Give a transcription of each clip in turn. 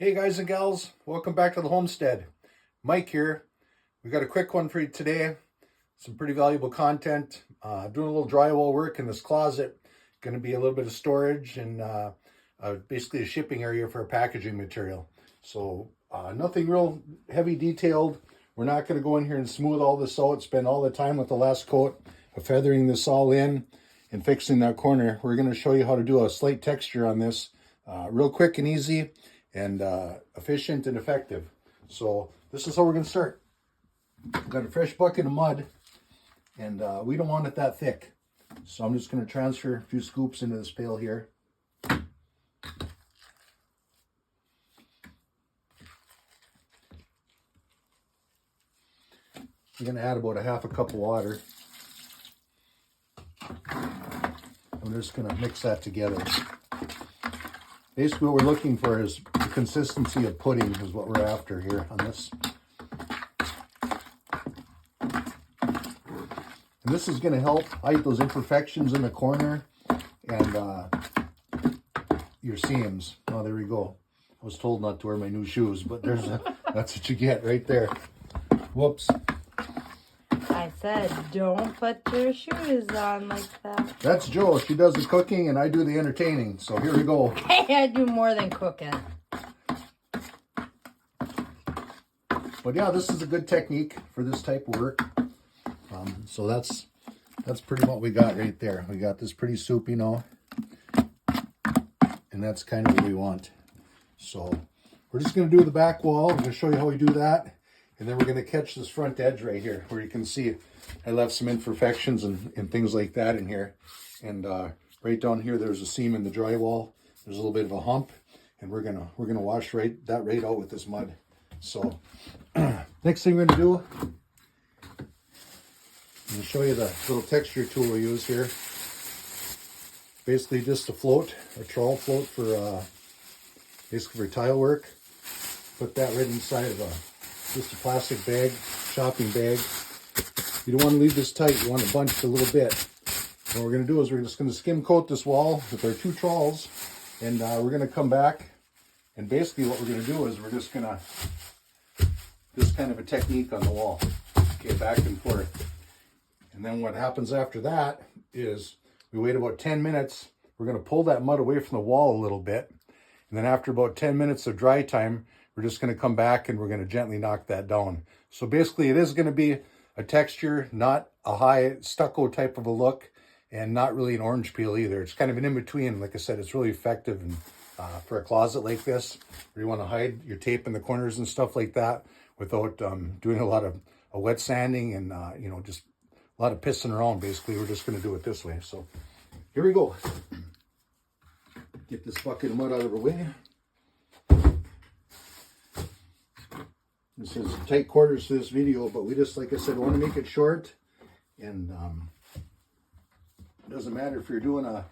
Hey guys and gals, welcome back to the Homestead. Mike here. We got a quick one for you today. Some pretty valuable content. Doing a little drywall work in this closet. Going to be a little bit of storage and basically a shipping area for packaging material. So nothing real heavy detailed. We're not going to go in here and smooth all this out. Spend all the time with the last coat of feathering this all in and fixing that corner. We're going to show you how to do a slight texture on this. Real quick and easy and efficient and effective. So this is how we're going to start. We've got a fresh bucket of mud, and we don't want it that thick. So I'm just going to transfer a few scoops into this pail here. I'm going to add about a half a cup of water. I'm just going to mix that together. Basically what we're looking for is the consistency of pudding is what we're after here on this. And this is going to help hide those imperfections in the corner and your seams. Oh, there we go. I was told not to wear my new shoes, but that's what you get right there. Whoops. I said, don't put your shoes on like that. That's Jo. She does the cooking and I do the entertaining. So here we go. Hey, I do more than cooking. But yeah, this is a good technique for this type of work. So that's pretty what we got right there. We got this pretty soup, you know, and that's kind of what we want. So we're just going to do the back wall. I'm going to show you how we do that. And then we're going to catch this front edge right here where you can see I left some imperfections and things like that in here. And right down here, there's a seam in the drywall. There's a little bit of a hump, and we're gonna wash that right out with this mud. So next thing we're going to do, I'm going to show you the little texture tool we use here. Basically just a float, a trowel float for basically for tile work. Put that right inside of just a plastic bag, shopping bag. You don't want to leave this tight. You want to bunch it a little bit. What we're going to do is we're just going to skim coat this wall with our two trowels, and we're going to come back. And basically what we're going to do is we're just going to, this kind of a technique on the wall. Okay, back and forth. And then what happens after that is we wait about 10 minutes. We're going to pull that mud away from the wall a little bit. And then after about 10 minutes of dry time, we're just going to come back and we're going to gently knock that down. So basically it is going to be a texture, not a high stucco type of a look, and not really an orange peel either. It's kind of an in-between. Like I said, it's really effective and, for a closet like this, where you want to hide your tape in the corners and stuff like that without doing a lot of wet sanding and, you know, just a lot of pissing around. Basically, we're just going to do it this way. So here we go. Get this bucket of mud out of the way. This is tight quarters to this video, but we just, like I said, want to make it short. And it doesn't matter if you're doing a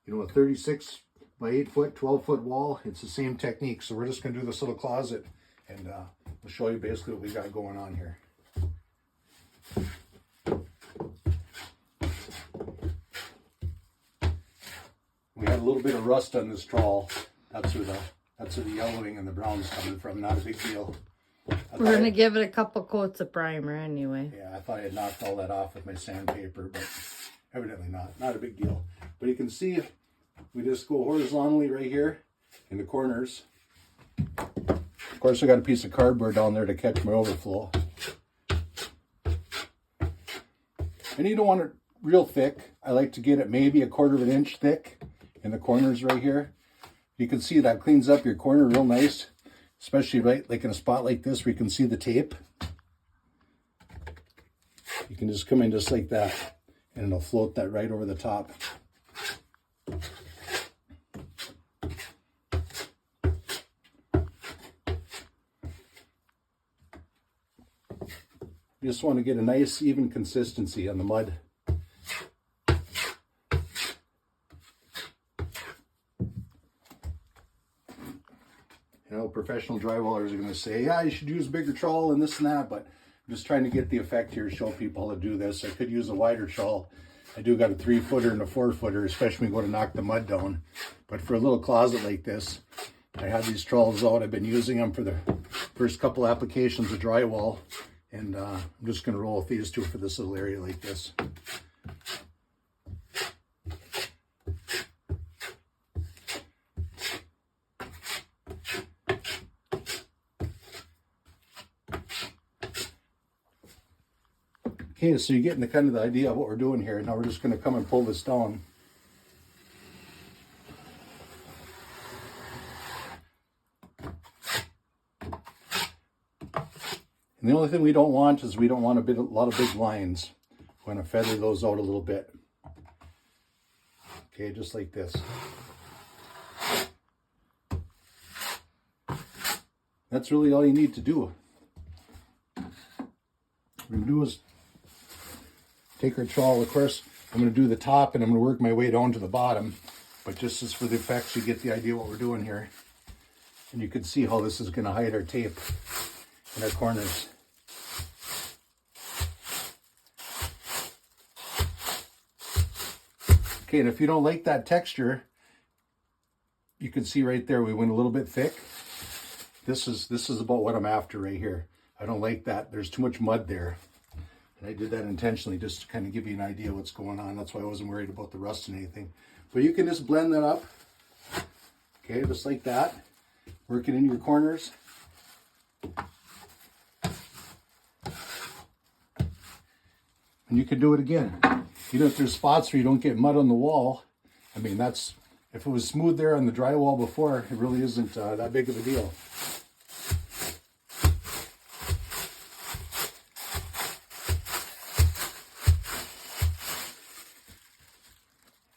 36 by 8 foot, 12 foot wall. It's the same technique. So we're just going to do this little closet, and we'll show you basically what we got going on here. We had a little bit of rust on this trowel. That's where the yellowing and the brown's coming from. Not a big deal. We're going to give it a couple coats of primer anyway. Yeah, I thought I had knocked all that off with my sandpaper, but evidently not. Not a big deal. But you can see we just go horizontally right here in the corners. Of course, I got a piece of cardboard down there to catch my overflow. And you don't want it real thick. I like to get it maybe 1/4 inch thick in the corners right here. You can see that cleans up your corner real nice. Especially right like in a spot like this where you can see the tape. You can just come in just like that and it'll float that right over the top. You just want to get a nice even consistency on the mud. You know, professional drywallers are going to say, yeah, you should use a bigger trowel and this and that, but I'm just trying to get the effect here, show people how to do this. I could use a wider trowel. I do got a 3-footer and a 4-footer, especially when we go to knock the mud down. But for a little closet like this, I had these trowels out. I've been using them for the first couple applications of drywall, and I'm just going to roll with these two for this little area like this. Okay, so you're getting the kind of the idea of what we're doing here. Now we're just going to come and pull this down. And the only thing we don't want is we don't want a lot of big lines. We're going to feather those out a little bit. Okay, just like this. That's really all you need to do. What we're going to do is take our trowel. Of course, I'm going to do the top and I'm going to work my way down to the bottom. But just as for the effects, you get the idea what we're doing here. And you can see how this is going to hide our tape in our corners. Okay, and if you don't like that texture, you can see right there we went a little bit thick. This is about what I'm after right here. I don't like that. There's too much mud there. And I did that intentionally just to kind of give you an idea what's going on. That's why I wasn't worried about the rust and anything. But you can just blend that up. Okay, just like that. Work it in your corners. And you can do it again. Even if there's spots where you don't get mud on the wall, I mean, if it was smooth there on the drywall before, it really isn't that big of a deal.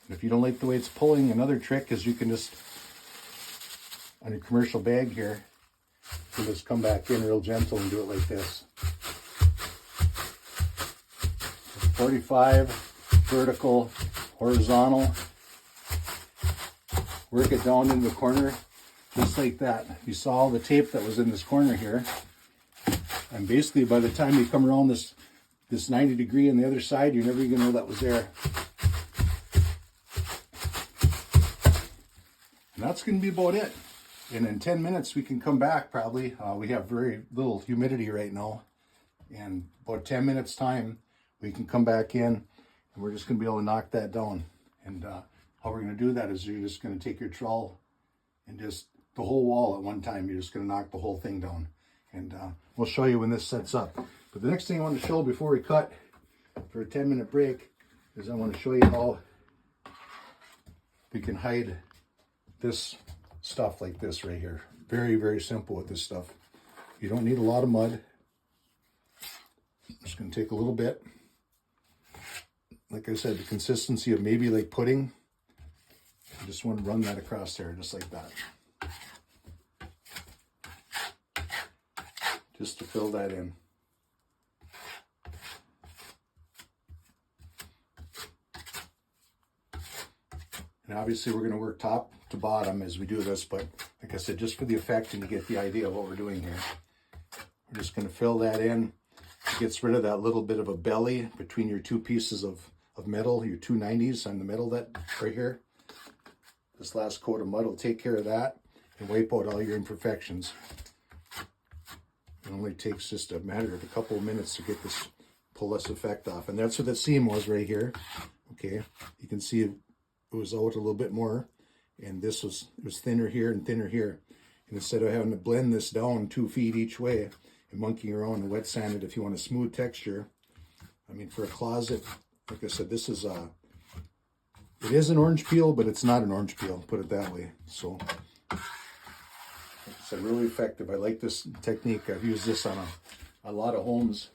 And if you don't like the way it's pulling, another trick is you can just, on your commercial bag here, you just come back in real gentle and do it like this. 45, vertical, horizontal. Work it down in the corner, just like that. You saw all the tape that was in this corner here. And basically by the time you come around this 90 degree on the other side, you're never even gonna know that was there. And that's gonna be about it. And in 10 minutes we can come back probably. We have very little humidity right now. And about 10 minutes time, we can come back in and we're just gonna be able to knock that down. And how we're gonna do that is you're just gonna take your trowel and just the whole wall at one time. You're just gonna knock the whole thing down. And we'll show you when this sets up. But the next thing I want to show before we cut for a 10-minute break is I want to show you how we can hide this stuff like this right here. Very, very simple with this stuff. You don't need a lot of mud. I'm just gonna take a little bit. Like I said, the consistency of maybe like pudding. I just want to run that across there just like that. Just to fill that in. And obviously we're going to work top to bottom as we do this, but like I said, just for the effect and you get the idea of what we're doing here. We're just going to fill that in. It gets rid of that little bit of a belly between your two pieces of metal, your 290s on the metal that right here. This last coat of mud will take care of that and wipe out all your imperfections. It only takes just a matter of a couple of minutes to get this, pull this effect off. And that's what the seam was right here. Okay, you can see it was out a little bit more. And this was, it was thinner here and thinner here. And instead of having to blend this down 2 feet each way and monkeying around and wet sand it if you want a smooth texture. I mean, for a closet, like I said, this is it is an orange peel, but it's not an orange peel, put it that way. So, like I said, really effective. I like this technique. I've used this on a lot of homes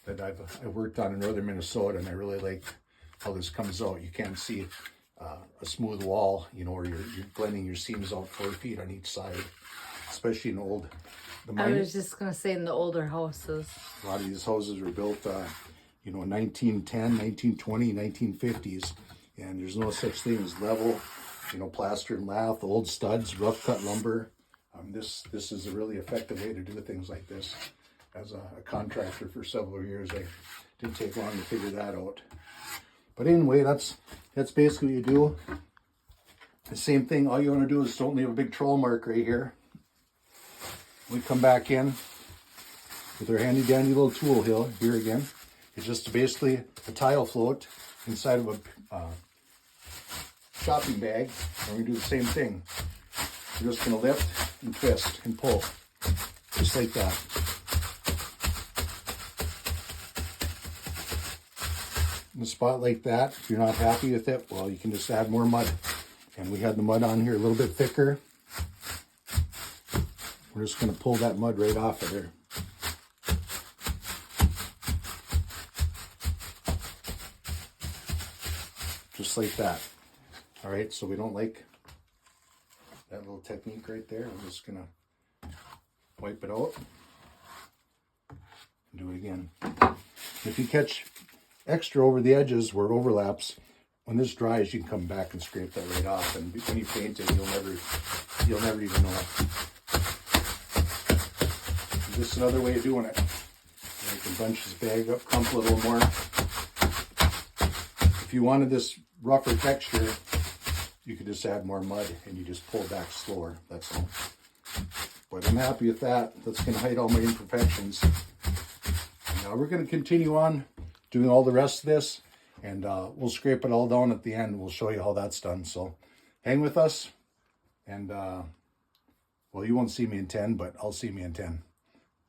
that I've worked on in northern Minnesota, and I really like how this comes out. You can't see a smooth wall, you know, where you're blending your seams out 4 feet on each side, especially in I was just going to say in the older houses. A lot of these houses were built, you know, 1910, 1920, 1950s. And there's no such thing as level, you know, plaster and lath, old studs, rough cut lumber. This is a really effective way to do things like this. As a contractor for several years, I didn't take long to figure that out. But anyway, that's basically what you do. The same thing, all you want to do is don't leave a big troll mark right here. We come back in with our handy dandy little tool here again. It's just basically a tile float inside of a shopping bag. And we do the same thing. We're just going to lift and twist and pull, just like that. In a spot like that, if you're not happy with it, well, you can just add more mud. And we had the mud on here a little bit thicker. We're just going to pull that mud right off of there. Just like that. All right, so we don't like that little technique right there. I'm just going to wipe it out and do it again. If you catch extra over the edges where it overlaps, when this dries, you can come back and scrape that right off. And when you paint it, you'll never even know. Just another way of doing it. You can bunch this bag up, crumple it a little more. If you wanted this rougher texture, you could just add more mud and you just pull back slower. That's all. But I'm happy with that. That's going to hide all my imperfections. And now we're going to continue on doing all the rest of this, and we'll scrape it all down at the end. We'll show you how that's done. So hang with us, and well, you won't see me in 10, but I'll see me in 10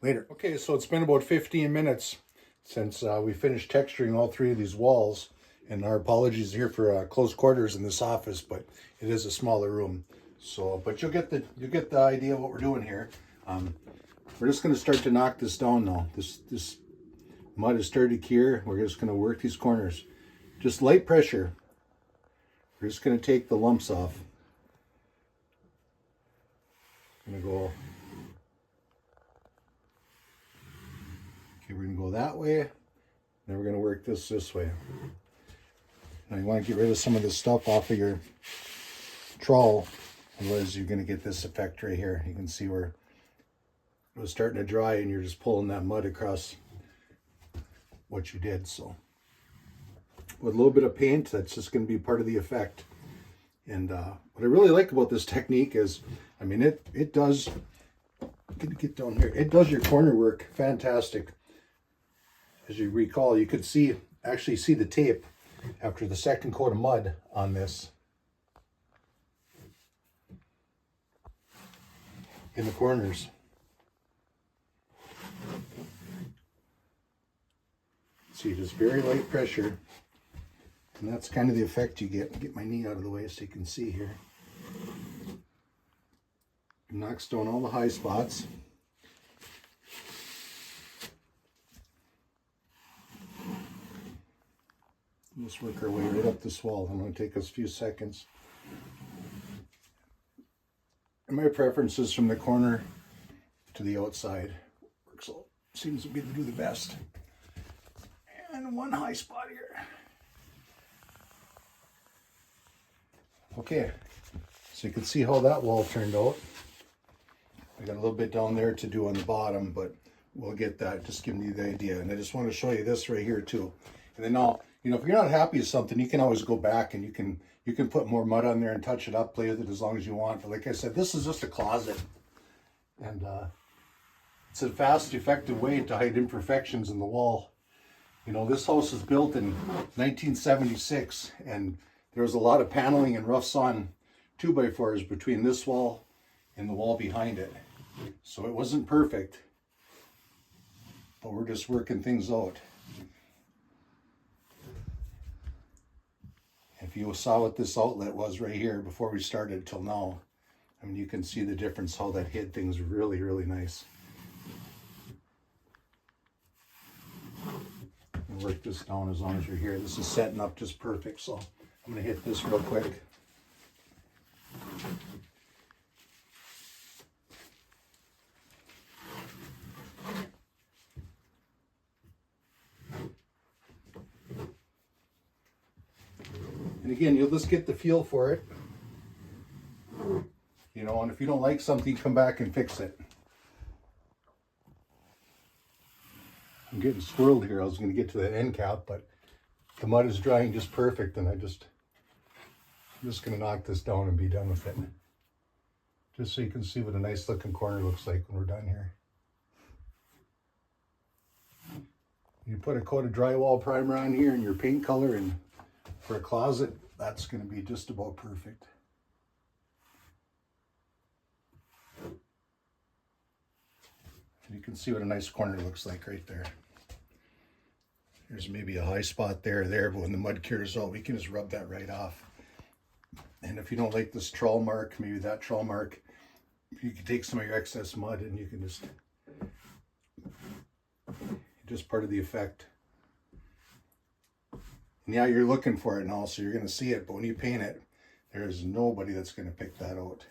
later. Okay, so it's been about 15 minutes since we finished texturing all three of these walls, and our apologies here for close quarters in this office, but it is a smaller room. So, but you'll get the idea of what we're doing here. We're just going to start to knock this down now. This mud has started to cure. We're just going to work these corners. Just light pressure. We're just going to take the lumps off. I'm going to go. Okay, we're going to go that way. Then we're going to work this way. Now you want to get rid of some of the stuff off of your trowel. Otherwise you're going to get this effect right here. You can see where it was starting to dry and you're just pulling that mud across what you did. So with a little bit of paint, that's just going to be part of the effect. And what I really like about this technique is, I mean, it does, get down here, it does your corner work fantastic. As you recall, you could actually see the tape after the second coat of mud on this in the corners. See, just very light pressure, and that's kind of the effect you get. Get my knee out of the way so you can see here. It knocks down all the high spots. Let's work our way right up this wall. I'm going to take us a few seconds. And my preference is from the corner to the outside. So seems to be to do the best. And one high spot here. Okay, so you can see how that wall turned out. I got a little bit down there to do on the bottom, but we'll get that. Just giving you the idea. And I just want to show you this right here too. And then now, you know, if you're not happy with something, you can always go back and you can put more mud on there and touch it up, play with it as long as you want. But like I said, this is just a closet. And it's a fast, effective way to hide imperfections in the wall. You know, this house was built in 1976, and there was a lot of paneling and rough sawn 2x4s between this wall and the wall behind it. So it wasn't perfect, but we're just working things out. If you saw what this outlet was right here before we started till now, I mean, you can see the difference, how that hid things really, really nice. And work this down as long as you're here. This is setting up just perfect, so I'm going to hit this real quick. And again, you'll just get the feel for it. You know, and if you don't like something, come back and fix it. I'm getting squirreled here. I was going to get to the end cap, but the mud is drying just perfect, and I just I'm just going to knock this down and be done with it. Just so you can see what a nice looking corner looks like when we're done here. You put a coat of drywall primer on here and your paint color, and for a closet, that's going to be just about perfect. And you can see what a nice corner looks like right there. There's maybe a high spot there, but when the mud cures out, we can just rub that right off. And if you don't like this trowel mark, maybe that trowel mark, you can take some of your excess mud and you can just part of the effect. And yeah, you're looking for it now, so you're going to see it, but when you paint it, there's nobody that's going to pick that out.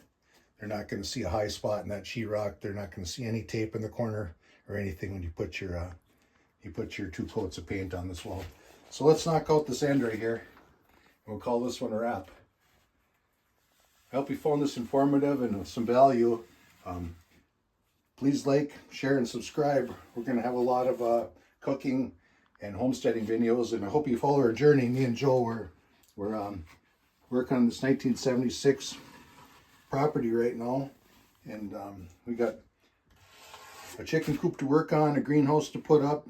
They're not going to see a high spot in that sheetrock. They're not going to see any tape in the corner or anything when you put your 2 coats of paint on this wall. So let's knock out this end right here. We'll call this one a wrap. I hope you found this informative and some value. Please like, share, and subscribe. We're going to have a lot of cooking and homesteading videos, and I hope you follow our journey. Me and Joe, we're working on this 1976 property right now, and we got a chicken coop to work on, a greenhouse to put up.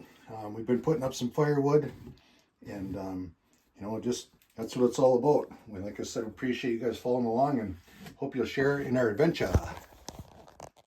We've been putting up some firewood, and you know, just that's what it's all about. Like I said, appreciate you guys following along, and hope you'll share in our adventure.